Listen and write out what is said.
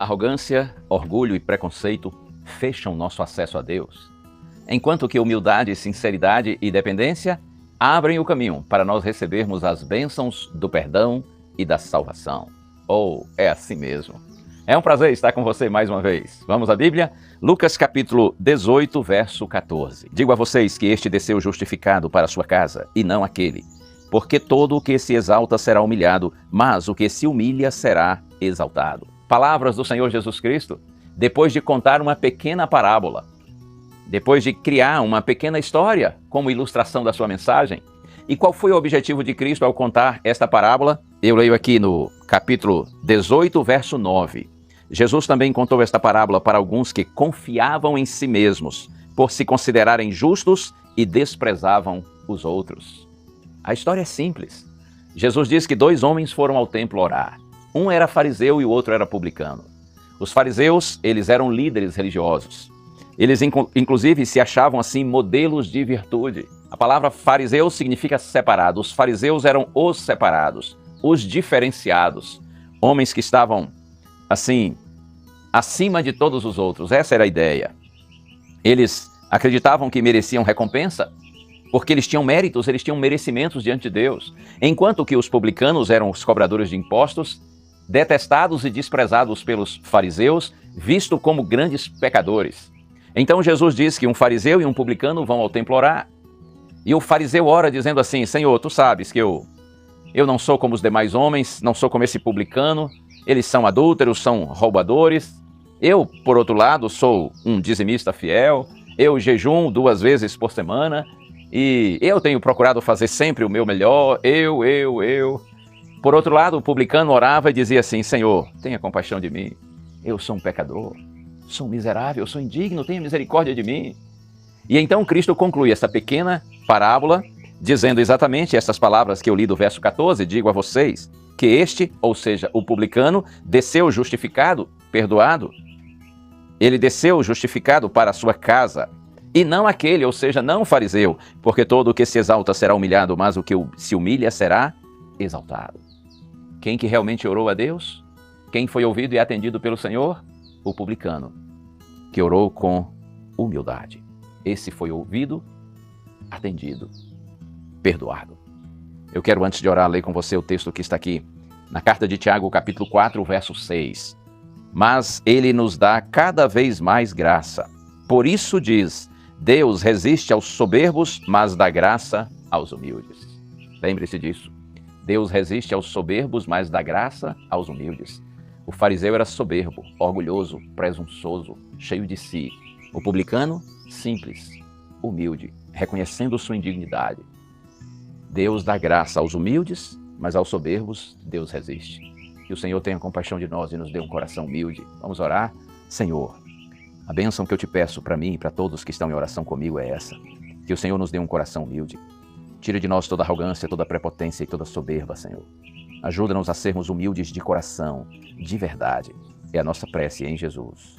Arrogância, orgulho e preconceito fecham nosso acesso a Deus, enquanto que humildade, sinceridade e dependência abrem o caminho para nós recebermos as bênçãos do perdão e da salvação. É assim mesmo. É um prazer estar com você mais uma vez. Vamos à Bíblia? Lucas capítulo 18, verso 14. Digo a vocês que este desceu justificado para a sua casa, e não aquele. Porque todo o que se exalta será humilhado, mas o que se humilha será exaltado. Palavras do Senhor Jesus Cristo, depois de contar uma pequena parábola, depois de criar uma pequena história como ilustração da sua mensagem. E qual foi o objetivo de Cristo ao contar esta parábola? Eu leio aqui no capítulo 18, verso 9. Jesus também contou esta parábola para alguns que confiavam em si mesmos, por se considerarem justos e desprezavam os outros. A história é simples. Jesus diz que 2 homens foram ao templo orar. Um era fariseu e o outro era publicano. Os fariseus, eles eram líderes religiosos. Eles, inclusive, se achavam, assim, modelos de virtude. A palavra fariseu significa separado. Os fariseus eram os separados, os diferenciados. Homens que estavam, assim, acima de todos os outros. Essa era a ideia. Eles acreditavam que mereciam recompensa, porque eles tinham méritos, eles tinham merecimentos diante de Deus. Enquanto que os publicanos eram os cobradores de impostos, detestados e desprezados pelos fariseus, vistos como grandes pecadores. Então Jesus diz que um fariseu e um publicano vão ao templo orar. E o fariseu ora dizendo assim: Senhor, tu sabes que eu não sou como os demais homens, não sou como esse publicano, eles são adúlteros, são roubadores. Eu, por outro lado, sou um dizimista fiel, eu jejum 2 vezes por semana e eu tenho procurado fazer sempre o meu melhor, eu. Por outro lado, o publicano orava e dizia assim: Senhor, tenha compaixão de mim, eu sou um pecador, sou um miserável, sou indigno, tenha misericórdia de mim. E então Cristo conclui essa pequena parábola dizendo exatamente essas palavras que eu li do verso 14, digo a vocês que este, ou seja, o publicano, desceu justificado, perdoado. Ele desceu justificado para a sua casa, e não aquele, ou seja, não o fariseu, porque todo o que se exalta será humilhado, mas o que se humilha será exaltado. Quem que realmente orou a Deus? Quem foi ouvido e atendido pelo Senhor? O publicano, que orou com humildade. Esse foi ouvido, atendido, perdoado. Eu quero, antes de orar, ler com você o texto que está aqui, na carta de Tiago, capítulo 4, verso 6. Mas ele nos dá cada vez mais graça. Por isso diz: Deus resiste aos soberbos, mas dá graça aos humildes. Lembre-se disso. Deus resiste aos soberbos, mas dá graça aos humildes. O fariseu era soberbo, orgulhoso, presunçoso, cheio de si. O publicano, simples, humilde, reconhecendo sua indignidade. Deus dá graça aos humildes, mas aos soberbos Deus resiste. Que o Senhor tenha compaixão de nós e nos dê um coração humilde. Vamos orar? Senhor, a bênção que eu te peço para mim e para todos que estão em oração comigo é essa. Que o Senhor nos dê um coração humilde. Tire de nós toda arrogância, toda prepotência e toda soberba, Senhor. Ajuda-nos a sermos humildes de coração, de verdade. É a nossa prece em Jesus.